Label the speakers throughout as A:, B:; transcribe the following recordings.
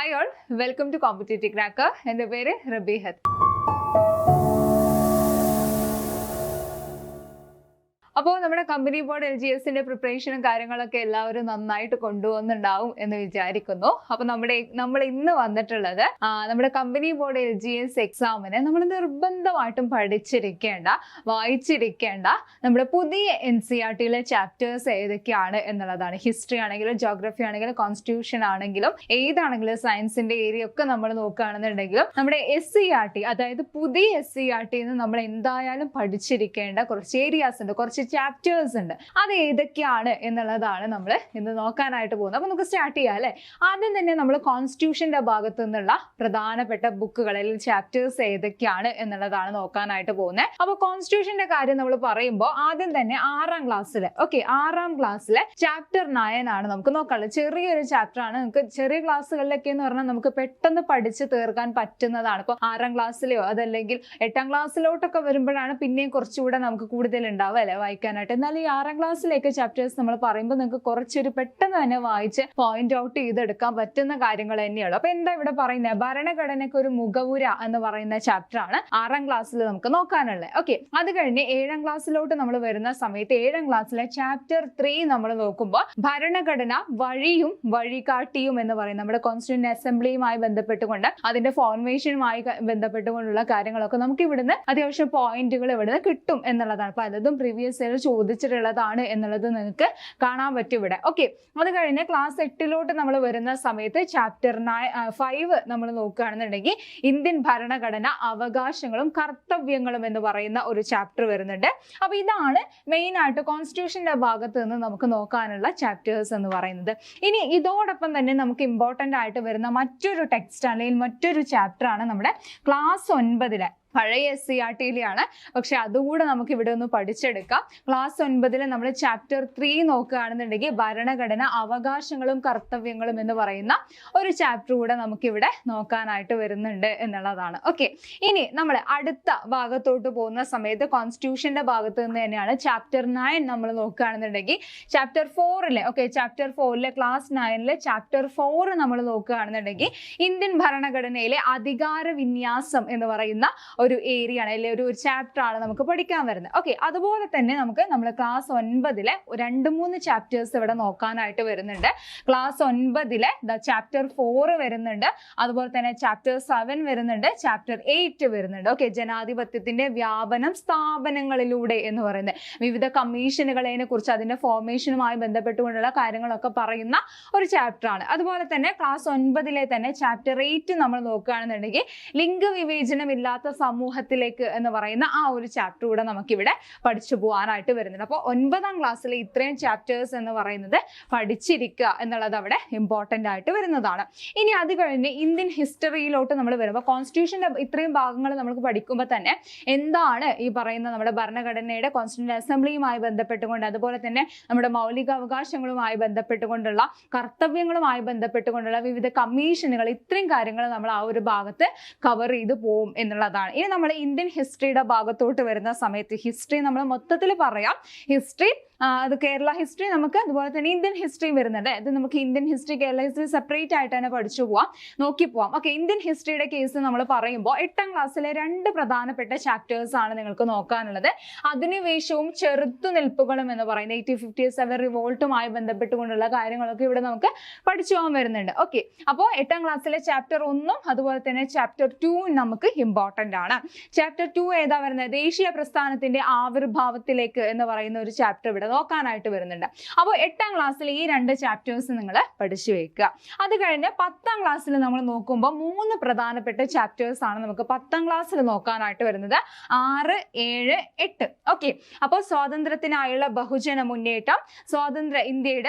A: Hi all, welcome to Competitive Cracker. എൻ്റെ പേര് റബീഹത്ത്. അപ്പോൾ നമ്മുടെ കമ്പനി ബോർഡ് LGSന്റെ പ്രിപ്പറേഷനും കാര്യങ്ങളൊക്കെ എല്ലാവരും നന്നായിട്ട് കൊണ്ടുപോകുന്നുണ്ടാവും എന്ന് വിചാരിക്കുന്നു. അപ്പോൾ നമ്മൾ ഇന്ന് വന്നിട്ടുള്ളത് നമ്മുടെ കമ്പനി ബോർഡ് LGS എക്സാമിന് നമ്മൾ നിർബന്ധമായിട്ടും പഠിച്ചിരിക്കേണ്ട, വായിച്ചിരിക്കേണ്ട നമ്മുടെ പുതിയ NCERTയിലെ ചാപ്റ്റേഴ്സ് ഏതൊക്കെയാണ് എന്നുള്ളതാണ്. ഹിസ്റ്ററി ആണെങ്കിലും ജോഗ്രഫി ആണെങ്കിലും കോൺസ്റ്റിറ്റ്യൂഷൻ ആണെങ്കിലും ഏതാണെങ്കിലും സയൻസിന്റെ ഏരിയ ഒക്കെ നമ്മൾ നോക്കുകയാണെന്നുണ്ടെങ്കിലും നമ്മുടെ SCERT, അതായത് പുതിയ SCERTന്ന് നമ്മൾ എന്തായാലും പഠിച്ചിരിക്കേണ്ട കുറച്ച് ഏരിയാസ് ഉണ്ട്, കുറച്ച് ചാപ്റ്റേഴ്സ് ഉണ്ട്. അത് ഏതൊക്കെയാണ് എന്നുള്ളതാണ് നമ്മൾ ഇന്ന് നോക്കാനായിട്ട് പോകുന്നത്. അപ്പൊ നമുക്ക് സ്റ്റാർട്ട് ചെയ്യാം അല്ലെ. ആദ്യം തന്നെ നമ്മൾ കോൺസ്റ്റിറ്റ്യൂഷന്റെ ഭാഗത്തു നിന്നുള്ള പ്രധാനപ്പെട്ട ബുക്കുകൾ അല്ലെങ്കിൽ ചാപ്റ്റേഴ്സ് ഏതൊക്കെയാണ് എന്നുള്ളതാണ് നോക്കാനായിട്ട് പോകുന്നത്. അപ്പൊ കോൺസ്റ്റിറ്റ്യൂഷന്റെ കാര്യം നമ്മൾ പറയുമ്പോൾ ആദ്യം തന്നെ 6ാം ക്ലാസ്സിലെ ചാപ്റ്റർ 9 ആണ് നമുക്ക് നോക്കാനുള്ളത്. ചെറിയൊരു ചാപ്റ്റർ ആണ്. നമുക്ക് ചെറിയ ക്ലാസ്സുകളിലൊക്കെ എന്ന് പറഞ്ഞാൽ നമുക്ക് പെട്ടെന്ന് പഠിച്ച് തീർക്കാൻ പറ്റുന്നതാണ്. ഇപ്പൊ 6ാം ക്ലാസ്സിലെയോ അതല്ലെങ്കിൽ 8ാം ക്ലാസ്സിലോട്ടൊക്കെ വരുമ്പോഴാണ് പിന്നെയും കുറച്ചുകൂടെ നമുക്ക് കൂടുതൽ ഉണ്ടാവുക അല്ലെ വായിക്കാനായിട്ട്. എന്നാൽ ഈ 6ാം ക്ലാസ്സിലേക്ക് ചാപ്റ്റേഴ്സ് നമ്മൾ പറയുമ്പോൾ നിങ്ങൾക്ക് കുറച്ചൊരു പെട്ടെന്ന് തന്നെ വായിച്ച് പോയിന്റ് ഔട്ട് ചെയ്തെടുക്കാൻ പറ്റുന്ന കാര്യങ്ങൾ തന്നെയുള്ളൂ. അപ്പൊ എന്താ ഇവിടെ പറയുന്നത്? ഭരണഘടനയ്ക്ക് ഒരു മുഖവുര എന്ന് പറയുന്ന ചാപ്റ്റർ ആണ് 6ാം ക്ലാസ്സിൽ നമുക്ക് നോക്കാനുള്ളത്. ഓക്കെ, അത് കഴിഞ്ഞ് 7ാം ക്ലാസ്സിലോട്ട് നമ്മൾ വരുന്ന സമയത്ത് 7ാം ക്ലാസ്സിലെ ചാപ്റ്റർ 3 നമ്മൾ നോക്കുമ്പോൾ ഭരണഘടന വഴിയും വഴികാട്ടിയും എന്ന് പറയും. നമ്മുടെ കോൺസ്റ്റിറ്റ്യൂന്റ് അസംബ്ലിയുമായി ബന്ധപ്പെട്ടുകൊണ്ട് അതിന്റെ ഫോർമേഷനുമായി ബന്ധപ്പെട്ടുകൊണ്ടുള്ള കാര്യങ്ങളൊക്കെ നമുക്ക് ഇവിടുന്ന് അത്യാവശ്യം പോയിന്റുകൾ ഇവിടുന്ന് കിട്ടും എന്നുള്ളതാണ്. പലതും പ്രീവിയസ് ഇയർ ചോദിച്ചിട്ടുള്ളതാണ് എന്നുള്ളത് നിങ്ങൾക്ക് കാണാൻ പറ്റും ഇവിടെ. ഓക്കെ, അത് കഴിഞ്ഞ് ക്ലാസ് 8ലോട്ട് നമ്മൾ വരുന്ന സമയത്ത് ചാപ്റ്റർ 5 നമ്മൾ നോക്കുകയാണെന്നുണ്ടെങ്കിൽ ഇന്ത്യൻ ഭരണഘടന അവകാശങ്ങളും കർത്തവ്യങ്ങളും എന്ന് പറയുന്ന ഒരു ചാപ്റ്റർ വരുന്നുണ്ട്. അപ്പൊ ഇതാണ് മെയിൻ ആയിട്ട് കോൺസ്റ്റിറ്റ്യൂഷന്റെ ഭാഗത്ത് നിന്ന് നമുക്ക് നോക്കാനുള്ള ചാപ്റ്റേഴ്സ് എന്ന് പറയുന്നത്. ഇനി ഇതോടൊപ്പം തന്നെ നമുക്ക് ഇമ്പോർട്ടന്റ് ആയിട്ട് വരുന്ന മറ്റൊരു ടെക്സ്റ്റ് അല്ലെങ്കിൽ മറ്റൊരു ചാപ്റ്റർ ആണ് നമ്മുടെ ക്ലാസ് 9 പഴയ SCERTയിലാണ്. പക്ഷെ അതുകൂടെ നമുക്ക് ഇവിടെ ഒന്ന് പഠിച്ചെടുക്കാം. ക്ലാസ് 9 നമ്മൾ ചാപ്റ്റർ 3 നോക്കുകയാണെന്നുണ്ടെങ്കിൽ ഭരണഘടന അവകാശങ്ങളും കർത്തവ്യങ്ങളും എന്ന് പറയുന്ന ഒരു ചാപ്റ്റർ കൂടെ നമുക്കിവിടെ നോക്കാനായിട്ട് വരുന്നുണ്ട് എന്നുള്ളതാണ്. ഓക്കെ, ഇനി നമ്മൾ അടുത്ത ഭാഗത്തോട്ട് പോകുന്ന സമയത്ത് കോൺസ്റ്റിറ്റ്യൂഷന്റെ ഭാഗത്ത് നിന്ന് തന്നെയാണ് ചാപ്റ്റർ 9 നമ്മൾ നോക്കുകയാണെന്നുണ്ടെങ്കിൽ ചാപ്റ്റർ 4ലെ ക്ലാസ് 9ലെ ചാപ്റ്റർ 4 നമ്മൾ നോക്കുകയാണെന്നുണ്ടെങ്കിൽ ഇന്ത്യൻ ഭരണഘടനയിലെ അധികാര വിന്യാസം എന്ന് പറയുന്ന ഒരു ഏരിയ ആണ്, അല്ലെങ്കിൽ ഒരു ചാപ്റ്റർ ആണ് നമുക്ക് പഠിക്കാൻ വരുന്നത്. ഓക്കെ, അതുപോലെ തന്നെ നമ്മൾ ക്ലാസ് 9ലെ 2-3 ചാപ്റ്റേഴ്സ് ഇവിടെ നോക്കാനായിട്ട് വരുന്നുണ്ട്. ക്ലാസ് 9ലെ ചാപ്റ്റർ 4 വരുന്നുണ്ട്, അതുപോലെ തന്നെ ചാപ്റ്റർ 7 വരുന്നുണ്ട്, ചാപ്റ്റർ 8 വരുന്നുണ്ട്. ഓക്കെ, ജനാധിപത്യത്തിന്റെ വ്യാപനം സ്ഥാപനങ്ങളിലൂടെ എന്ന് പറയുന്നത് വിവിധ കമ്മീഷനുകളെ കുറിച്ച് അതിന്റെ ഫോർമേഷനുമായി ബന്ധപ്പെട്ടുകൊണ്ടുള്ള കാര്യങ്ങളൊക്കെ പറയുന്ന ഒരു ചാപ്റ്റർ ആണ്. അതുപോലെ തന്നെ ക്ലാസ് 9ലെ തന്നെ ചാപ്റ്റർ 8 നമ്മൾ നോക്കുകയാണെന്നുണ്ടെങ്കിൽ ലിംഗവിവേചനം ഇല്ലാത്ത സമൂഹത്തിലേക്ക് എന്ന് പറയുന്ന ആ ഒരു ചാപ്റ്റർ കൂടെ നമുക്കിവിടെ പഠിച്ചു പോകാനായിട്ട് വരുന്നുണ്ട്. അപ്പോൾ 9ാം ക്ലാസ്സിലെ ഇത്രയും ചാപ്റ്റേഴ്സ് എന്ന് പറയുന്നത് പഠിച്ചിരിക്കുക എന്നുള്ളത് അവിടെ ഇമ്പോർട്ടന്റ് ആയിട്ട് വരുന്നതാണ്. ഇനി അത് കഴിഞ്ഞ് ഇന്ത്യൻ ഹിസ്റ്ററിയിലോട്ട് നമ്മൾ വരുമ്പോൾ കോൺസ്റ്റിറ്റ്യൂഷന്റെ ഇത്രയും ഭാഗങ്ങൾ നമുക്ക് പഠിക്കുമ്പോൾ തന്നെ എന്താണ് ഈ പറയുന്ന നമ്മുടെ ഭരണഘടനയുടെ കോൺസ്റ്റിറ്റ്യൂന്റ് അസംബ്ലിയുമായി ബന്ധപ്പെട്ടുകൊണ്ട്, അതുപോലെ തന്നെ നമ്മുടെ മൗലിക അവകാശങ്ങളുമായി ബന്ധപ്പെട്ടുകൊണ്ടുള്ള കർത്തവ്യങ്ങളുമായി ബന്ധപ്പെട്ടുകൊണ്ടുള്ള വിവിധ കമ്മീഷനുകൾ, ഇത്രയും കാര്യങ്ങൾ നമ്മൾ ആ ഒരു ഭാഗത്ത് കവർ ചെയ്ത് പോകും എന്നുള്ളതാണ്. ഇനി നമ്മൾ ഇന്ത്യൻ ഹിസ്റ്ററിയുടെ ഭാഗത്തോട്ട് വരുന്ന സമയത്ത് ഹിസ്റ്ററി നമ്മൾ മൊത്തത്തിൽ പറയാം. ഹിസ്റ്ററി അത് കേരള ഹിസ്റ്ററി നമുക്ക്, അതുപോലെ തന്നെ ഇന്ത്യൻ ഹിസ്റ്ററി വരുന്നുണ്ട്. ഇത് നമുക്ക് Indian history Kerala history separate ആയിട്ട് തന്നെ പഠിച്ചു പോവാം, നോക്കി പോവാം. ഓക്കെ, ഇന്ത്യൻ ഹിസ്റ്ററിയുടെ കേസ് നമ്മൾ പറയുമ്പോൾ 8ാം ക്ലാസ്സിലെ 2 പ്രധാനപ്പെട്ട ചാപ്റ്റേഴ്സ് ആണ് നിങ്ങൾക്ക് നോക്കാനുള്ളത്. അധിനിവേശവും ചെറുത്തുനിൽപ്പുകളും എന്ന് പറയുന്നത് 1857 റിവോൾട്ടുമായി ബന്ധപ്പെട്ടുകൊണ്ടുള്ള കാര്യങ്ങളൊക്കെ ഇവിടെ നമുക്ക് പഠിച്ചു പോകാൻ വരുന്നുണ്ട്. ഓക്കെ, അപ്പോൾ 8ാം ക്ലാസ്സിലെ ചാപ്റ്റർ 1ഉം അതുപോലെ തന്നെ ചാപ്റ്റർ 2 നമുക്ക് ഇമ്പോർട്ടന്റ് ആണ്. ചാപ്റ്റർ 2 ഏതാ വരുന്നത്? ദേശീയ പ്രസ്ഥാനത്തിന്റെ ആവിർഭാവത്തിലേക്ക് എന്ന് പറയുന്ന ഒരു ചാപ്റ്റർ ഇവിടെ നോക്കാനായിട്ട് വരുന്നുണ്ട്. അപ്പോൾ 8ാം ക്ലാസ്സിൽ ഈ 2 ചാപ്റ്റേഴ്സ് നിങ്ങൾ പഠിച്ചു വെക്കുക. അത് കഴിഞ്ഞ് 10ാം ക്ലാസ്സിൽ നമ്മൾ നോക്കുമ്പോൾ 3 പ്രധാനപ്പെട്ട ചാപ്റ്റേഴ്സ് ആണ് നമുക്ക് 10ാം ക്ലാസ്സിൽ നോക്കാനായിട്ട് വരുന്നത്. 6, 7, 8. ഓക്കെ, അപ്പോൾ സ്വാതന്ത്ര്യത്തിനായുള്ള ബഹുജന മുന്നേറ്റം, സ്വതന്ത്ര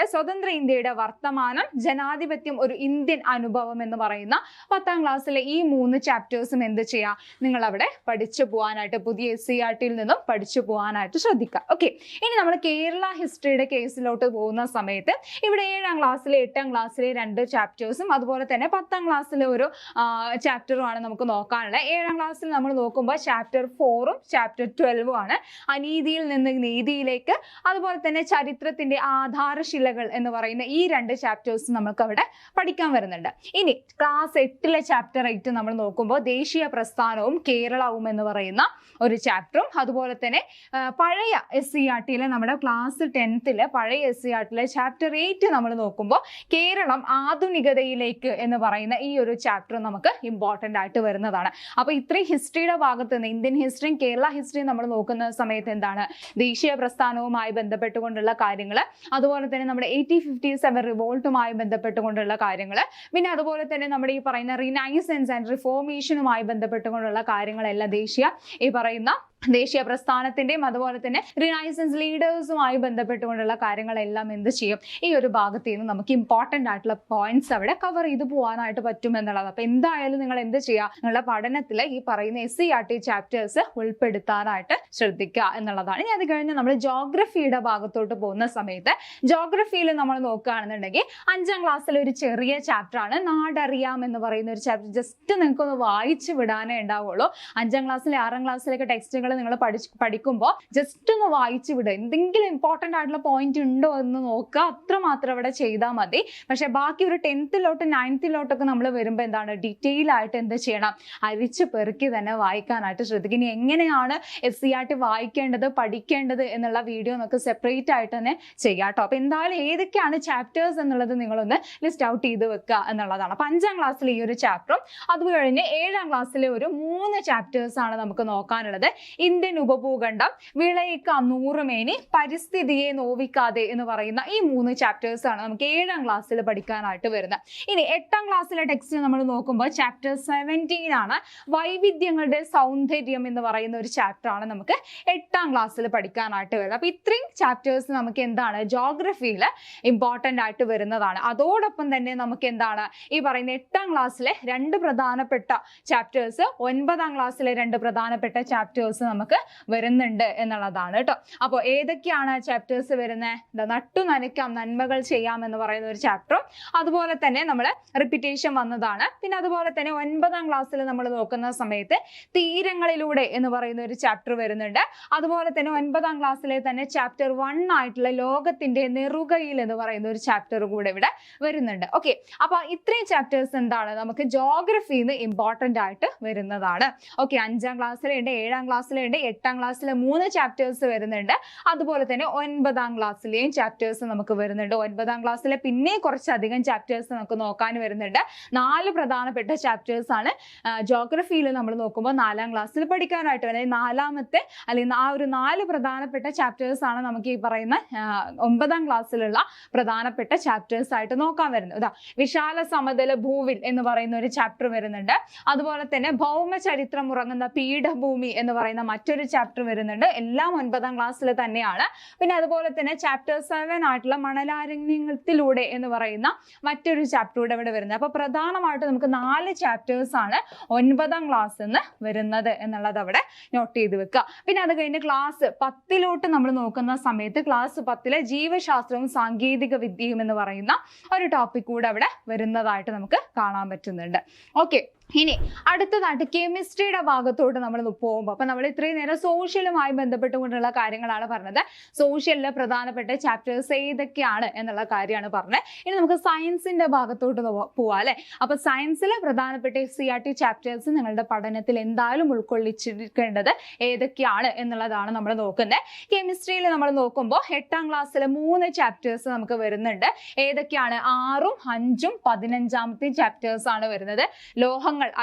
A: ഇന്ത്യയുടെ വർത്തമാനം, ജനാധിപത്യം ഒരു ഇന്ത്യൻ അനുഭവം എന്ന് പറയുന്ന 10ാം ക്ലാസ്സിലെ ഈ 3 ചാപ്റ്റേഴ്സും എന്ത് ചെയ്യാം, നിങ്ങൾ അവിടെ പഠിച്ചു പോകാനായിട്ട്, പുതിയ SCERTയിൽ നിന്നും പഠിച്ചു പോകാനായിട്ട് ശ്രദ്ധിക്കുക. ഓക്കെ, ഇനി നമ്മൾ കേരള ഹിസ്റ്ററിയുടെ കേസിലോട്ട് പോകുന്ന സമയത്ത് ഇവിടെ 7ാം ക്ലാസ്സിലെ 8ാം ക്ലാസ്സിലെ 2 ചാപ്റ്റേഴ്സും അതുപോലെ തന്നെ 10ാം ക്ലാസ്സിലെ ഒരു ചാപ്റ്ററുമാണ് നമുക്ക് നോക്കാനുള്ളത്. 7ാം ക്ലാസ്സിൽ നമ്മൾ നോക്കുമ്പോൾ ചാപ്റ്റർ 4ഉം ചാപ്റ്റർ 12ഉം ആണ്. അനീതിയിൽ നിന്ന് നീതിയിലേക്ക്, അതുപോലെ തന്നെ ചരിത്രത്തിന്റെ ആധാരശിലകൾ എന്ന് പറയുന്ന ഈ 2 ചാപ്റ്റേഴ്സ് നമുക്ക് അവിടെ പഠിക്കാൻ വരുന്നുണ്ട്. ഇനി ക്ലാസ് 8ലെ ചാപ്റ്റർ 8 നമ്മൾ നോക്കുമ്പോൾ ദേശീയ പ്രസ്ഥാനവും കേരളവും എന്ന് പറയുന്ന ഒരു ചാപ്റ്ററും, അതുപോലെ തന്നെ പഴയ SCERTയിലെ നമ്മുടെ ക്ലാസ് 10ലെ പഴയ SCERTയിലെ ചാപ്റ്റർ 8 നമ്മൾ നോക്കുമ്പോൾ കേരളം ആധുനികതയിലേക്ക് എന്ന് പറയുന്ന ഈ ഒരു ചാപ്റ്റർ നമുക്ക് ഇമ്പോർട്ടൻ്റ് ആയിട്ട് വരുന്നതാണ്. അപ്പോൾ ഇത്രയും ഹിസ്റ്ററിയുടെ ഭാഗത്ത് നിന്ന് ഇന്ത്യൻ ഹിസ്റ്ററിയും കേരള ഹിസ്റ്ററിയും നമ്മൾ നോക്കുന്ന സമയത്ത് എന്താണ് ദേശീയ പ്രസ്ഥാനവുമായി ബന്ധപ്പെട്ടുകൊണ്ടുള്ള കാര്യങ്ങൾ, അതുപോലെ തന്നെ നമ്മുടെ 1857 റിവോൾട്ടുമായി ബന്ധപ്പെട്ടുകൊണ്ടുള്ള കാര്യങ്ങൾ, പിന്നെ അതുപോലെ തന്നെ നമ്മുടെ ഈ പറയുന്ന റിനൈസൻസ് ആൻഡ് റിഫോർമേഷനുമായി ബന്ധപ്പെട്ടുകൊണ്ടുള്ള കാര്യങ്ങളെല്ലാം ദേശീയ പ്രസ്ഥാനത്തിന്റെയും അതുപോലെ തന്നെ റിനൈസൻസ് ലീഡേഴ്സുമായി ബന്ധപ്പെട്ടുകൊണ്ടുള്ള കാര്യങ്ങളെല്ലാം എന്ത് ചെയ്യും, ഈ ഒരു ഭാഗത്ത് നിന്ന് നമുക്ക് ഇമ്പോർട്ടൻ്റ് ആയിട്ടുള്ള പോയിന്റ്സ് അവിടെ കവർ ചെയ്ത് പോകാനായിട്ട് പറ്റും എന്നുള്ളത്. അപ്പൊ എന്തായാലും നിങ്ങൾ എന്ത് ചെയ്യുക, നിങ്ങളുടെ പഠനത്തിൽ ഈ പറയുന്ന SCERT ചാപ്റ്റേഴ്സ് ഉൾപ്പെടുത്താനായിട്ട് ശ്രദ്ധിക്കുക എന്നുള്ളതാണ്. ഇനി അത് കഴിഞ്ഞ് നമ്മൾ ജോഗ്രഫിയുടെ ഭാഗത്തോട്ട് പോകുന്ന സമയത്ത് ജോഗ്രഫിയിൽ നമ്മൾ നോക്കുകയാണെന്നുണ്ടെങ്കിൽ 5ാം ക്ലാസ്സിൽ ഒരു ചെറിയ ചാപ്റ്റർ ആണ് നാടറിയാം എന്ന് പറയുന്ന ഒരു ചാപ്റ്റർ. ജസ്റ്റ് നിങ്ങൾക്കൊന്ന് വായിച്ചു വിടാനേ ഉണ്ടാവുള്ളൂ. 5ാം ക്ലാസ്സിലെ 6ാം ക്ലാസ്സിലൊക്കെ ടെക്സ്റ്റുകൾ നിങ്ങൾ പഠിക്കുമ്പോൾ ജസ്റ്റ് ഒന്ന് വായിച്ചു വിടുക. എന്തെങ്കിലും ഇമ്പോർട്ടൻ്റ് ആയിട്ടുള്ള പോയിന്റ് ഉണ്ടോ എന്ന് നോക്കുക, അത്രമാത്രം അവിടെ ചെയ്താൽ മതി. പക്ഷെ ബാക്കി ഒരു 10th-ലോട്ട് 9th-ലോട്ടൊക്കെ നമ്മൾ വരുമ്പോൾ എന്താണ് ഡീറ്റെയിൽ ആയിട്ട് എന്ത് ചെയ്യണം, അരിച്ച് പെറുക്കി തന്നെ വായിക്കാനായിട്ട് ശ്രദ്ധിക്കുക. ഇനി എങ്ങനെയാണ് SCERT വായിക്കേണ്ടത് പഠിക്കേണ്ടത് എന്നുള്ള വീഡിയോ നമുക്ക് സെപ്പറേറ്റ് ആയിട്ട് തന്നെ ചെയ്യാം കേട്ടോ. അപ്പൊ എന്തായാലും ഏതൊക്കെയാണ് ചാപ്റ്റേഴ്സ് എന്നുള്ളത് നിങ്ങളൊന്ന് ലിസ്റ്റ് ഔട്ട് ചെയ്ത് വെക്കുക എന്നുള്ളതാണ്. അപ്പൊ 5ാം ക്ലാസ്സിൽ ഈ ഒരു ചാപ്റ്ററും അത് കഴിഞ്ഞ് 7ാം ക്ലാസ്സിലെ ഒരു 3 ചാപ്റ്റേഴ്സ് ആണ് നമുക്ക് നോക്കാനുള്ളത്. ഇന്ത്യൻ ഉപഭൂഖണ്ഡം, വിളയിക്കാം 100 മേനി, പരിസ്ഥിതിയെ നോവിക്കാതെ എന്ന് പറയുന്ന ഈ 3 ചാപ്റ്റേഴ്സ് ആണ് നമുക്ക് 7ാം ക്ലാസ്സിൽ പഠിക്കാനായിട്ട് വരുന്നത്. ഇനി 8ാം ക്ലാസ്സിലെ ടെക്സ്റ്റ് നമ്മൾ നോക്കുമ്പോൾ ചാപ്റ്റർ 17 ആണ്. വൈവിധ്യങ്ങളുടെ സൗന്ദര്യം എന്ന് പറയുന്ന ഒരു ചാപ്റ്റർ ആണ് നമുക്ക് 8ാം ക്ലാസ്സിൽ പഠിക്കാനായിട്ട് വരുന്നത്. അപ്പൊ ഇത്രയും ചാപ്റ്റേഴ്സ് നമുക്ക് എന്താണ് ജോഗ്രഫിയിൽ ഇമ്പോർട്ടൻ്റ് ആയിട്ട് വരുന്നതാണ്. അതോടൊപ്പം തന്നെ നമുക്ക് എന്താണ് ഈ പറയുന്ന 8ാം ക്ലാസ്സിലെ 2 പ്രധാനപ്പെട്ട ചാപ്റ്റേഴ്സ് 9ാം ക്ലാസ്സിലെ 2 പ്രധാനപ്പെട്ട ചാപ്റ്റേഴ്സ് നമുക്ക് വരുന്നുണ്ട് എന്നുള്ളതാണ് കേട്ടോ. അപ്പോൾ ഏതൊക്കെയാണ് ചാപ്റ്റേഴ്സ് വരുന്നത്? നട്ടു നനയ്ക്കാം നന്മകൾ ചെയ്യാം എന്ന് പറയുന്ന ഒരു ചാപ്റ്ററും, അതുപോലെ തന്നെ നമ്മൾ റിപ്പീറ്റേഷൻ വന്നതാണ്. പിന്നെ അതുപോലെ തന്നെ 9ാം ക്ലാസ്സിൽ നമ്മൾ നോക്കുന്ന സമയത്ത് തീരങ്ങളിലൂടെ എന്ന് പറയുന്ന ഒരു ചാപ്റ്റർ വരുന്നുണ്ട്. അതുപോലെ തന്നെ 9ാം ക്ലാസ്സിലെ തന്നെ ചാപ്റ്റർ 1 ആയിട്ടുള്ള ലോകത്തിന്റെ നെറുകയിൽ എന്ന് പറയുന്ന ഒരു ചാപ്റ്റർ കൂടെ ഇവിടെ വരുന്നുണ്ട്. ഓക്കെ, അപ്പൊ ഇത്രയും ചാപ്റ്റേഴ്സ് എന്താണ് നമുക്ക് ജോഗ്രഫിന്ന് ഇമ്പോർട്ടൻ്റ് ആയിട്ട് വരുന്നതാണ്. ഓക്കെ, 5ാം ക്ലാസ്സിലുണ്ട്, 7ാം ക്ലാസ്സിലുണ്ട്, 8ാം ക്ലാസ്സിലെ 3 ചാപ്റ്റേഴ്സ് വരുന്നുണ്ട്. അതുപോലെ തന്നെ 9ാം ക്ലാസ്സിലെയും ചാപ്റ്റേഴ്സ് നമുക്ക് വരുന്നുണ്ട്. 9ാം ക്ലാസ്സിലെ പിന്നെ കുറച്ചധികം ചാപ്റ്റേഴ്സ് നമുക്ക് നോക്കാൻ വരുന്നുണ്ട്. 4 പ്രധാനപ്പെട്ട ചാപ്റ്റേഴ്സ് ആണ് ജോഗ്രഫിയിൽ നമ്മൾ നോക്കുമ്പോൾ 4ാം ക്ലാസ്സിൽ പഠിക്കാനായിട്ട് വരുന്നത്. 4ാമത്തെ അല്ലെങ്കിൽ ആ ഒരു 4 പ്രധാനപ്പെട്ട ചാപ്റ്റേഴ്സ് ആണ് നമുക്ക് ഈ പറയുന്ന 9ാം ക്ലാസ്സിലുള്ള പ്രധാനപ്പെട്ട ചാപ്റ്റേഴ്സ് ആയിട്ട് നോക്കാൻ വരുന്നത്. വിശാല സമതല ഭൂവിൽ എന്ന് പറയുന്ന ഒരു ചാപ്റ്റർ വരുന്നുണ്ട്. അതുപോലെ തന്നെ ഭൗമചരിത്രം ഉറങ്ങുന്ന പീഠഭൂമി എന്ന് പറയുന്ന മറ്റൊരു ചാപ്റ്റർ വരുന്നുണ്ട്. എല്ലാം 9ാം ക്ലാസ്സിൽ തന്നെയാണ്. പിന്നെ അതുപോലെ തന്നെ ചാപ്റ്റർ 7 ആയിട്ടുള്ള മണലാരണ്യത്തിലൂടെ എന്ന് പറയുന്ന മറ്റൊരു ചാപ്റ്റർ ഇവിടെ വരുന്നത്. അപ്പൊ പ്രധാനമായിട്ട് നമുക്ക് 4 ചാപ്റ്റേഴ്സ് ആണ് 9ാം ക്ലാസ്സിൽ നിന്ന് വരുന്നത് എന്നുള്ളത് അവിടെ നോട്ട് ചെയ്ത് വെക്കുക. പിന്നെ അത് കഴിഞ്ഞ് ക്ലാസ് 10-ലോട്ട് നമ്മൾ നോക്കുന്ന സമയത്ത് ക്ലാസ് 10-ലെ ജീവശാസ്ത്രവും സാങ്കേതിക വിദ്യയും എന്ന് പറയുന്ന ഒരു ടോപ്പിക് കൂടെ അവിടെ വരുന്നതായിട്ട് നമുക്ക് കാണാൻ പറ്റുന്നുണ്ട്. ഓക്കെ, ഇനി അടുത്തതായിട്ട് കെമിസ്ട്രിയുടെ ഭാഗത്തോട്ട് നമ്മൾ പോകുമ്പോൾ, അപ്പൊ നമ്മൾ ഇത്രയും നേരം സോഷ്യലുമായി ബന്ധപ്പെട്ടുകൊണ്ടുള്ള കാര്യങ്ങളാണ് പറഞ്ഞത്. സോഷ്യലിലെ പ്രധാനപ്പെട്ട ചാപ്റ്റേഴ്സ് ഏതൊക്കെയാണ് എന്നുള്ള കാര്യമാണ് പറഞ്ഞത്. ഇനി നമുക്ക് സയൻസിന്റെ ഭാഗത്തോട്ട് പോവാം അല്ലെ. അപ്പൊ സയൻസിലെ പ്രധാനപ്പെട്ട SCERT ചാപ്റ്റേഴ്സ് നിങ്ങളുടെ പഠനത്തിൽ എന്തായാലും ഉൾക്കൊള്ളിച്ചിരിക്കേണ്ടത് ഏതൊക്കെയാണ് എന്നുള്ളതാണ് നമ്മൾ നോക്കുന്നത്. കെമിസ്ട്രിയിൽ നമ്മൾ നോക്കുമ്പോൾ 8ാം ക്ലാസ്സിലെ 3 ചാപ്റ്റേഴ്സ് നമുക്ക് വരുന്നുണ്ട്. ഏതൊക്കെയാണ്? 6ഉം 5ഉം 15ാമത്തെ ചാപ്റ്റേഴ്സ് ആണ് വരുന്നത്.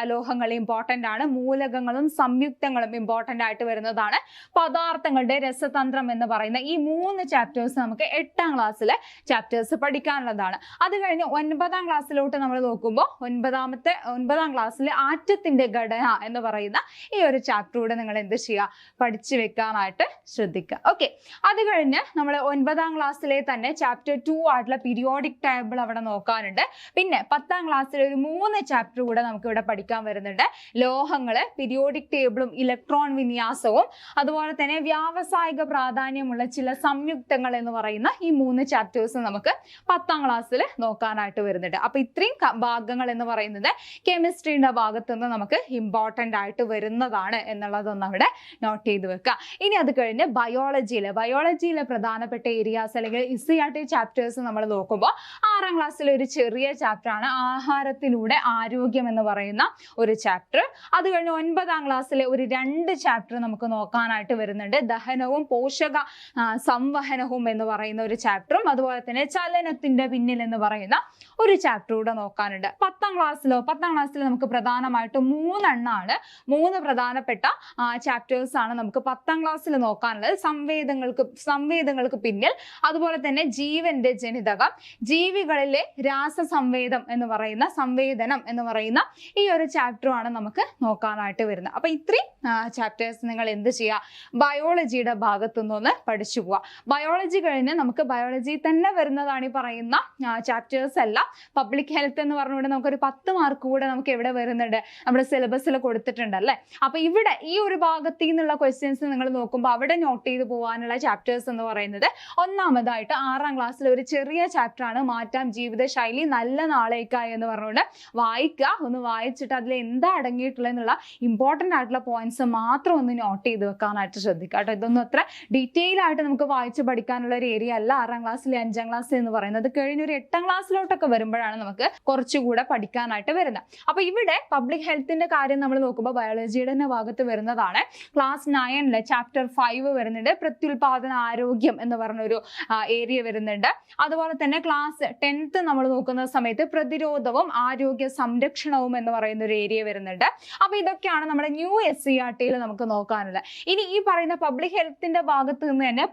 A: അലോഹങ്ങൾ ഇമ്പോർട്ടന്റ് ആണ്. മൂലകങ്ങളും സംയുക്തങ്ങളും ഇമ്പോർട്ടന്റ് ആയിട്ട് വരുന്നതാണ്. പദാർത്ഥങ്ങളുടെ രസതന്ത്രം എന്ന് പറയുന്ന ഈ 3 ചാപ്റ്റേഴ്സ് നമുക്ക് 8ാം ക്ലാസ്സിലെ ചാപ്റ്റേഴ്സ് പഠിക്കാനുള്ളതാണ്. അത് കഴിഞ്ഞ് 9ാം ക്ലാസ്സിലോട്ട് നമ്മൾ നോക്കുമ്പോൾ 9ാം ക്ലാസ്സിലെ ആറ്റത്തിന്റെ ഘടന എന്ന് പറയുന്ന ഈ ഒരു ചാപ്റ്റർ കൂടെ നിങ്ങൾ എന്ത് ചെയ്യുക, പഠിച്ചു വെക്കാനായിട്ട് ശ്രദ്ധിക്കുക. ഓക്കെ, അത് കഴിഞ്ഞ് നമ്മൾ 9ാം ക്ലാസ്സിലെ തന്നെ ചാപ്റ്റർ 2 ആയിട്ടുള്ള പീരിയോഡിക് ടേബിൾ അവിടെ നോക്കാനുണ്ട്. പിന്നെ 10ാം ക്ലാസ്സിൽ ഒരു 3 ചാപ്റ്റർ കൂടെ നമുക്ക് ഇവിടെ പഠിക്കാൻ വരുന്നുണ്ട്. ലോഹങ്ങള്, പീരിയോഡിക് ടേബിളും ഇലക്ട്രോൺ വിന്യാസം വിന്യാസവും അതുപോലെ തന്നെ വ്യാവസായിക പ്രാധാന്യമുള്ള ചില സംയുക്തങ്ങൾ എന്ന് പറയുന്ന ഈ 3 ചാപ്റ്റേഴ്സ് നമുക്ക് 10ാം ക്ലാസ്സിൽ നോക്കാനായിട്ട് വരുന്നുണ്ട്. അപ്പൊ ഇത്രയും ഭാഗങ്ങൾ എന്ന് പറയുന്നത് കെമിസ്ട്രിയുടെ ഭാഗത്ത് നിന്ന് നമുക്ക് ഇമ്പോർട്ടന്റ് ആയിട്ട് വരുന്നതാണ് എന്നുള്ളതൊന്ന് അവിടെ നോട്ട് ചെയ്ത് വെക്കുക. ഇനി അത് കഴിഞ്ഞ് ബയോളജിയിലെ പ്രധാനപ്പെട്ട ഏരിയാസ് അല്ലെങ്കിൽ ECERT ചാപ്റ്റേഴ്സ് നമ്മൾ നോക്കുമ്പോൾ 6ാം ക്ലാസ്സിലെ ഒരു ചെറിയ ചാപ്റ്റർ ആണ് ആഹാരത്തിലൂടെ ആരോഗ്യം എന്ന് പറയുന്ന ഒരു ചാപ്റ്റർ. അത് കഴിഞ്ഞ് 9ാം ക്ലാസ്സിലെ ഒരു 2 ചാപ്റ്റർ നമുക്ക് നോക്കാനായിട്ട് വരുന്നുണ്ട്. ദഹനവും പോഷക സംവഹനവും എന്ന് പറയുന്ന ഒരു ചാപ്റ്ററും അതുപോലെ തന്നെ ചലനത്തിന്റെ പിന്നിൽ എന്ന് പറയുന്ന ഒരു ചാപ്റ്റർ കൂടെ നോക്കാനുണ്ട്. 10ാം ക്ലാസ്സിൽ നമുക്ക് പ്രധാനമായിട്ട് 3 എണ്ണമാണ് 3 പ്രധാനപ്പെട്ട ചാപ്റ്റേഴ്സ് ആണ് നമുക്ക് 10ാം ക്ലാസ്സിൽ നോക്കാനുള്ളത്. സംവേദങ്ങൾക്ക് പിന്നിൽ, അതുപോലെ തന്നെ ജീവന്റെ ജനിതകം, ജീവികളിലെ രാസസംവേദനം എന്ന് പറയുന്ന ഈ ഒരു ചാപ്റ്ററുമാണ് നമുക്ക് നോക്കാനായിട്ട് വരുന്നത്. അപ്പൊ ഇത്രയും ചാപ്റ്റേഴ്സ് നിങ്ങൾ എന്ത് ചെയ്യുക, ബയോളജിയുടെ ഭാഗത്തു നിന്ന് പഠിച്ചു പോവുക. ബയോളജി കഴിഞ്ഞ് നമുക്ക് ബയോളജി തന്നെ വരുന്നതാണ് ഈ പറയുന്ന ചാപ്റ്റേഴ്സ് അല്ല. പബ്ലിക് ഹെൽത്ത് എന്ന് പറഞ്ഞുകൊണ്ട് നമുക്കൊരു 10 മാർക്ക് കൂടെ നമുക്ക് എവിടെ വരുന്നുണ്ട്, നമ്മുടെ സിലബസിൽ കൊടുത്തിട്ടുണ്ട് അല്ലെ. അപ്പൊ ഇവിടെ ഈ ഒരു ഭാഗത്ത് നിന്നുള്ള ക്വസ്റ്റ്യൻസ് നിങ്ങൾ നോക്കുമ്പോൾ അവിടെ നോട്ട് ചെയ്ത് പോകാനുള്ള ചാപ്റ്റേഴ്സ് എന്ന് പറയുന്നത് ഒന്നാമതായിട്ട് 6ാം ക്ലാസ്സിൽ ഒരു ചെറിയ ചാപ്റ്റർ ആണ് മാറ്റാം ജീവിതശൈലി നല്ല നാളേക്കായി എന്ന് പറഞ്ഞുകൊണ്ട് വായിക്കുക. ഒന്ന് വായിച്ചിട്ട് അതിൽ എന്താ അടങ്ങിയിട്ടുള്ള എന്നുള്ള ഇമ്പോർട്ടന്റ് ആയിട്ടുള്ള പോയിന്റ്സ് മാത്രം ഒന്ന് നോട്ട് ചെയ്ത് വെക്കാനായിട്ട് ശ്രദ്ധിക്കുക കേട്ടോ. ഇതൊന്നും അത്ര ഡീറ്റെയിൽ ആയിട്ട് നമുക്ക് വായിച്ച് പഠിക്കാനുള്ള ഒരു ഏരിയ അല്ല 6ാം ക്ലാസ്സിൽ 5ാം ക്ലാസ്സിൽ എന്ന് പറയുന്നത്. കഴിഞ്ഞ ഒരു 8ാം ക്ലാസ്സിലോട്ടൊക്കെ വരുമ്പോഴാണ് നമുക്ക് കുറച്ചുകൂടെ പഠിക്കാനായിട്ട് വരുന്നത്. അപ്പൊ ഇവിടെ പബ്ലിക് ഹെൽത്തിന്റെ കാര്യം നമ്മൾ നോക്കുമ്പോൾ ബയോളജിയുടെ തന്നെ ഭാഗത്ത് വരുന്നതാണ്. ക്ലാസ് 9 ചാപ്റ്റർ 5 വരുന്നുണ്ട്. പ്രത്യുൽപാദന ആരോഗ്യം എന്ന് പറഞ്ഞൊരു ഏരിയ വരുന്നുണ്ട്. അതുപോലെ തന്നെ ക്ലാസ് 10th നമ്മൾ നോക്കുന്ന സമയത്ത് പ്രതിരോധവും ആരോഗ്യ സംരക്ഷണവും എന്ന് പറയുന്ന ഒരു ഏരിയ വരുന്നുണ്ട്. അപ്പൊ ഇതൊക്കെയാണ് നമ്മുടെ ന്യൂ SCERT-യിൽ നമുക്ക് നോക്കാനുള്ളത്. ഇനി ഈ പറയുന്ന പബ്ലിക് ഹെൽത്തിന്റെ ഭാഗത്ത് നിന്ന് തന്നെ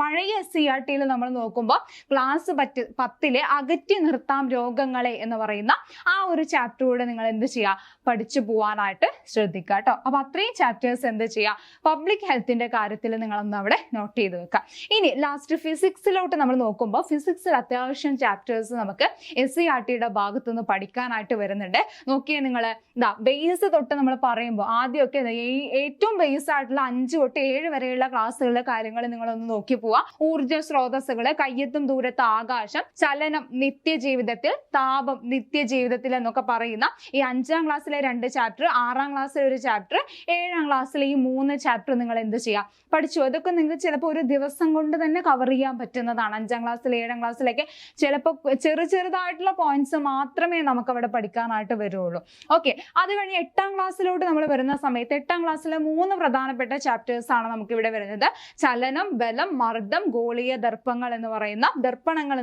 A: പഴയ SCERT-യിൽ നമ്മൾ നോക്കുമ്പോൾ ക്ലാസ് 10 അകറ്റി നിർത്താം രോഗങ്ങളെ എന്ന് പറയുന്ന ആ ഒരു ചാപ്റ്റർ കൂടെ നിങ്ങൾ എന്ത് ചെയ്യുക, പഠിച്ചു പോവാനായിട്ട് ശ്രദ്ധിക്കുക കേട്ടോ. അപ്പൊ അത്രയും ചാപ്റ്റേഴ്സ് എന്ത് ചെയ്യുക, പബ്ലിക് ഹെൽത്തിന്റെ കാര്യത്തിൽ നിങ്ങളൊന്ന് അവിടെ നോട്ട് ചെയ്ത് വെക്കുക. ഇനി ലാസ്റ്റ് ഫിസിക്സിലോട്ട് നമ്മൾ നോക്കുമ്പോൾ ഫിസിക്സിൽ അത്യാവശ്യം ചാപ്റ്റേഴ്സ് നമുക്ക് SCERT-യുടെ ഭാഗത്തുനിന്ന് പഠിക്കാനായിട്ട് വരുന്നുണ്ട്. നോക്കിയേ നിങ്ങൾ ബേസ് തൊട്ട് നമ്മൾ പറയുമ്പോൾ ആദ്യമൊക്കെ ഏറ്റവും ബേസ് ആയിട്ടുള്ള 5 തൊട്ട് 7 വരെയുള്ള ക്ലാസ്സുകളിലെ കാര്യങ്ങൾ നിങ്ങളൊന്ന് നോക്കി പോവാ. ഊർജ്ജ സ്രോതസ്സുകള്, കയ്യെത്തും ദൂരത്ത് ആകാശം, ചലനം നിത്യജീവിതത്തിൽ, താപം നിത്യജീവിതത്തിൽ എന്നൊക്കെ പറയുന്ന ഈ 5ാം ക്ലാസ്സിലെ 2 ചാപ്റ്റർ, 6ാം ക്ലാസ്സിലെ ഒരു ചാപ്റ്റർ, 7ാം ക്ലാസ്സിലെ ഈ 3 ചാപ്റ്റർ നിങ്ങൾ എന്ത് ചെയ്യുക, പഠിച്ചു. അതൊക്കെ നിങ്ങൾക്ക് ചിലപ്പോൾ ഒരു ദിവസം കൊണ്ട് തന്നെ കവർ ചെയ്യാൻ പറ്റുന്നതാണ്. 5ാം ക്ലാസ്സിൽ 7ാം ക്ലാസ്സിലൊക്കെ ചിലപ്പോൾ ചെറുതായിട്ടുള്ള പോയിന്റ്സ് മാത്രമേ നമുക്ക് അവിടെ പഠിക്കാനായിട്ട് വരുള്ളൂ. ഓക്കെ, അത് കഴിഞ്ഞ് 8ാം ക്ലാസ്സിലോട്ട് നമ്മൾ വരുന്ന സമയത്ത് 8ാം ക്ലാസ്സിലെ 3 പ്രധാനപ്പെട്ട ചാപ്റ്റേഴ്സ് ആണ് നമുക്ക് ഇവിടെ വരുന്നത്. ചലനം, ബലം, മർദ്ദം, ഗോളീയ ദർപ്പണങ്ങൾ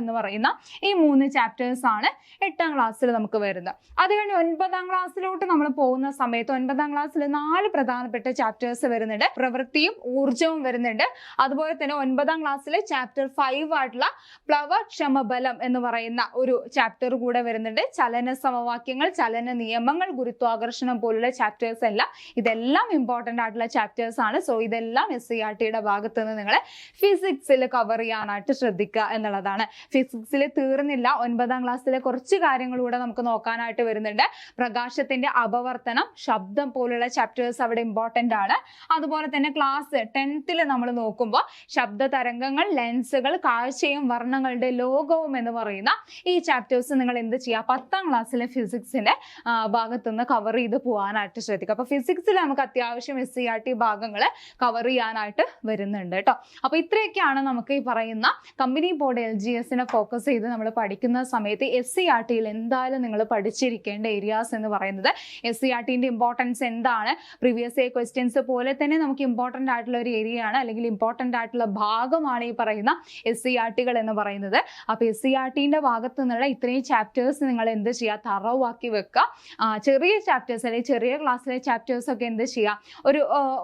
A: എന്ന് പറയുന്ന ഈ 3 ചാപ്റ്റേഴ്സ് ആണ് 8ാം ക്ലാസ്സിൽ നമുക്ക് വരുന്നത്. അത് കഴിഞ്ഞ് 9ാം ക്ലാസ്സിലോട്ട് നമ്മൾ പോകുന്ന സമയത്ത് 9ാം ക്ലാസ്സിൽ 4 പ്രധാനപ്പെട്ട ചാപ്റ്റേഴ്സ് വരുന്നുണ്ട്. പ്രവൃത്തിയും ഊർജവും വരുന്നുണ്ട്. അതുപോലെ തന്നെ 9ാം ക്ലാസ്സിലെ ചാപ്റ്റർ 5 ആയിട്ടുള്ള പ്ലവക്ഷമബലം എന്ന് പറയുന്ന ഒരു ചാപ്റ്റർ കൂടെ വരുന്നുണ്ട്. ചലന സമവാക്യങ്ങൾ, ചലന നിയമങ്ങൾ, ഗുരുത്വാകർഷണം പോലുള്ള ചാപ്റ്റേഴ്സ് എല്ലാം ഇതെല്ലാം ഇമ്പോർട്ടന്റ് ആയിട്ടുള്ള ചാപ്റ്റേഴ്സ് ആണ്. സോ ഇതെല്ലാം SCERT-യുടെ ഭാഗത്ത് നിന്ന് നിങ്ങൾ ഫിസിക്സിൽ കവർ ചെയ്യാനായിട്ട് ശ്രദ്ധിക്കുക എന്നുള്ളതാണ്. ഫിസിക്സിൽ തീർന്നില്ല, 9ാം ക്ലാസ്സിലെ കുറച്ച് കാര്യങ്ങൾ കൂടെ നമുക്ക് നോക്കാനായിട്ട് വരുന്നുണ്ട്. പ്രകാശത്തിന്റെ അപവർത്തനം, ശബ്ദം പോലുള്ള ചാപ്റ്റേഴ്സ് അവിടെ ഇമ്പോർട്ടന്റ് ആണ്. അതുപോലെ തന്നെ ക്ലാസ് 10th നമ്മൾ നോക്കുമ്പോൾ ശബ്ദ തരംഗങ്ങൾ, ലെൻസുകൾ, കാഴ്ചയും വർണ്ണങ്ങളുടെ ലോകവും എന്ന് പറയുന്ന ഈ ചാപ്റ്റേഴ്സ് നിങ്ങൾ എന്ത് ചെയ്യുക, 10ാം ക്ലാസ്സിലെ ഫിസിക്സിന്റെ ഭാഗത്തുനിന്ന് കവർ ചെയ്ത് പോകാനായിട്ട് ശ്രദ്ധിക്കുക. അപ്പൊ ഫിസിക്സിൽ നമുക്ക് അത്യാവശ്യം SCERT ഭാഗങ്ങൾ കവർ ചെയ്യാനായിട്ട് വരുന്നുണ്ട് കേട്ടോ. അപ്പൊ ഇത്രയൊക്കെയാണ് നമുക്ക് ഈ പറയുന്ന കമ്പനി ബോർഡ് LGS-നെ ഫോക്കസ് ചെയ്ത് നമ്മൾ പഠിക്കുന്ന സമയത്ത് SCERT-യിൽ എന്തായാലും നിങ്ങൾ പഠിച്ചിരിക്കേണ്ട ഏരിയാസ് എന്ന് പറയുന്നത്. SCERT-ന്റെ ഇമ്പോർട്ടൻസ് എന്താണ്, പ്രീവിയസ് ഇയർ ക്വസ്റ്റ്യൻസ് പോലെ തന്നെ നമുക്ക് ഇമ്പോർട്ടന്റ് ആയിട്ടുള്ള ഒരു ഏരിയ ആണ്, അല്ലെങ്കിൽ ഇമ്പോർട്ടന്റ് ആയിട്ടുള്ള ഭാഗമാണ് ഈ പറയുന്ന SCERT-കൾ എന്ന് പറയുന്നത്. അപ്പൊ SCERT-ന്റെ ഭാഗത്ത് നിന്നുള്ള ഇത്രയും ചാപ്റ്റേഴ്സ് നിങ്ങൾ എന്ത് ചെയ്യുക, തറവാക്കി വെക്കുക. ചെറിയ ചാപ്റ്റേഴ്സ് അല്ലെങ്കിൽ ചെറിയ ക്ലാസ്സിലെ ചാപ്റ്റേഴ്സ് ഒക്കെ എന്ത് ചെയ്യുക, ഒരു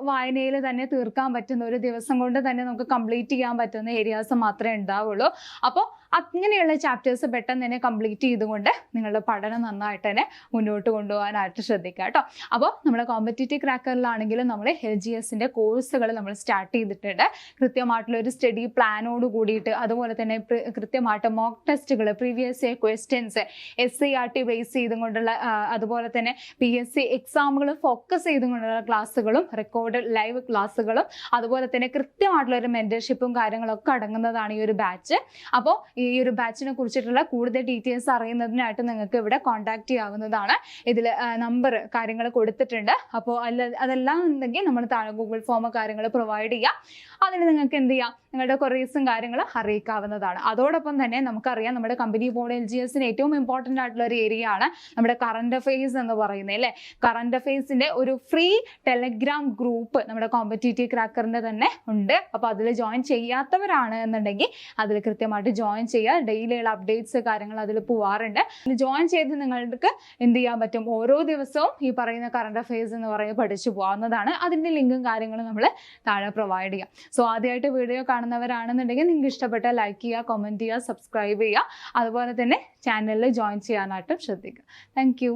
A: വായനയിൽ തന്നെ തീർക്കാൻ പറ്റുന്ന, ഒരു ദിവസം കൊണ്ട് തന്നെ നമുക്ക് കംപ്ലീറ്റ് ചെയ്യാൻ പറ്റുന്ന ഏരിയാസ് മാത്രമേ ഉണ്ടാവുള്ളൂ. അപ്പോൾ അങ്ങനെയുള്ള ചാപ്റ്റേഴ്സ് പെട്ടെന്ന് തന്നെ കംപ്ലീറ്റ് ചെയ്തുകൊണ്ട് നിങ്ങളുടെ പഠനം നന്നായിട്ട് തന്നെ മുന്നോട്ട് കൊണ്ടുപോകാനായിട്ട് ശ്രദ്ധിക്കുക കേട്ടോ. അപ്പോൾ നമ്മുടെ കോമ്പറ്റേറ്റീവ് ക്രാക്കറിലാണെങ്കിലും നമ്മൾ LGSന്റെ കോഴ്സുകൾ നമ്മൾ സ്റ്റാർട്ട് ചെയ്തിട്ടുണ്ട്. കൃത്യമായിട്ടുള്ള ഒരു സ്റ്റഡി പ്ലാനോട് കൂടിയിട്ട്, അതുപോലെ തന്നെ കൃത്യമായിട്ട് മോക്ക് ടെസ്റ്റുകൾ, previous year questions, SCRT base ചെയ്തുകൊണ്ടുള്ള അതുപോലെ തന്നെ PSC എക്സാമുകൾ ഫോക്കസ് ചെയ്തുകൊണ്ടുള്ള ക്ലാസ്സുകളും റെക്കോർഡഡ് ലൈവ് ക്ലാസ്സുകളും അതുപോലെ തന്നെ കൃത്യമായിട്ടുള്ള ഒരു മെന്റർഷിപ്പും കാര്യങ്ങളൊക്കെ അടങ്ങുന്നതാണ് ഈ ഒരു ബാച്ച്. അപ്പോൾ ഈ ഒരു ബാച്ചിനെ കുറിച്ചിട്ടുള്ള കൂടുതൽ ഡീറ്റെയിൽസ് അറിയുന്നതിനായിട്ട് നിങ്ങൾക്ക് ഇവിടെ കോൺടാക്ട് ചെയ്യാവുന്നതാണ്. ഇതിൽ നമ്പർ കാര്യങ്ങൾ കൊടുത്തിട്ടുണ്ട്. അപ്പോൾ അതെല്ലാം ഉണ്ടെങ്കിൽ നമ്മൾ താഴെ ഗൂഗിൾ ഫോം കാര്യങ്ങൾ പ്രൊവൈഡ് ചെയ്യാം. അതിന് നിങ്ങൾക്ക് എന്ത് ചെയ്യാം, നിങ്ങളുടെ ക്വറീസും കാര്യങ്ങളും അറിയിക്കാവുന്നതാണ്. അതോടൊപ്പം തന്നെ നമുക്കറിയാം നമ്മുടെ കമ്പനി ബോർഡ് LGSന് ഏറ്റവും ഇമ്പോർട്ടൻ്റ് ആയിട്ടുള്ള ഒരു ഏരിയ ആണ് നമ്മുടെ കറണ്ട് അഫെയർസ് എന്ന് പറയുന്നത് അല്ലേ. കറണ്ട് അഫെയർസിന്റെ ഒരു ഫ്രീ ടെലഗ്രാം ഗ്രൂപ്പ് നമ്മുടെ കോമ്പറ്റേറ്റീവ് ക്രാക്കറിന്റെ തന്നെ ഉണ്ട്. അപ്പോൾ അതിൽ ജോയിൻ ചെയ്യാത്തവരാണ് എന്നുണ്ടെങ്കിൽ അതിൽ കൃത്യമായിട്ട് ജോയിൻ ചെയ്യുക. ഡെയിലിയുള്ള അപ്ഡേറ്റ്സ് കാര്യങ്ങൾ അതിൽ പോവാറുണ്ട്. ജോയിൻ ചെയ്ത് നിങ്ങൾക്ക് എന്ത് ചെയ്യാൻ പറ്റും, ഓരോ ദിവസവും ഈ പറയുന്ന കറണ്ട് അഫെയർസ് എന്ന് പറയുന്നത് പഠിച്ചു പോകാവുന്നതാണ്. അതിൻ്റെ ലിങ്കും കാര്യങ്ങളും നമ്മൾ താഴെ പ്രൊവൈഡ് ചെയ്യാം. സോ ആദ്യമായിട്ട് വീഡിയോ കാണുന്നവരാണെന്നുണ്ടെങ്കിൽ നിങ്ങൾക്ക് ഇഷ്ടപ്പെട്ട ലൈക്ക് ചെയ്യുക, കമൻറ്റ് ചെയ്യുക, സബ്സ്ക്രൈബ് ചെയ്യുക. അതുപോലെ തന്നെ ചാനലിൽ ജോയിൻ ചെയ്യാനായിട്ടും ശ്രദ്ധിക്കുക. Thank you.